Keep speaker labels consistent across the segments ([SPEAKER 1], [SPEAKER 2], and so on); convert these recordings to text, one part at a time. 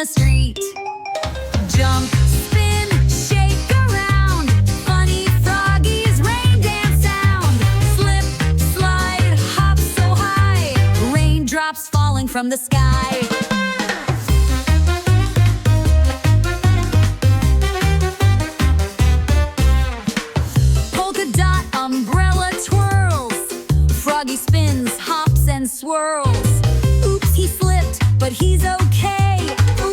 [SPEAKER 1] the street. Jump, spin, shake around. Funny froggies, rain dance sound. Slip, slide, hop so high. Raindrops falling from the sky. Polka dot umbrella twirls. Froggy spins, hops and swirls. Oops, he slipped, but he's okay.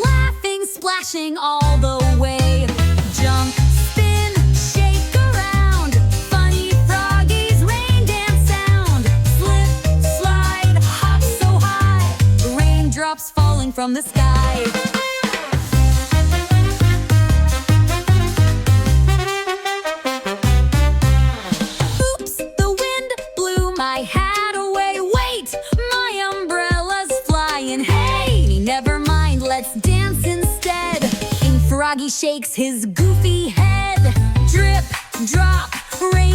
[SPEAKER 1] Laughing, splashing all the way. Jump, spin, shake around. Funny froggies, rain dance sound. Slip, slide, hop so high. Raindrops falling from the sky. Oops, the wind blew my hat away. Wait, my umbrella's flying. Hey, never mind, let's dance instead. King Froggy shakes his goofy head. Drip, drop, rain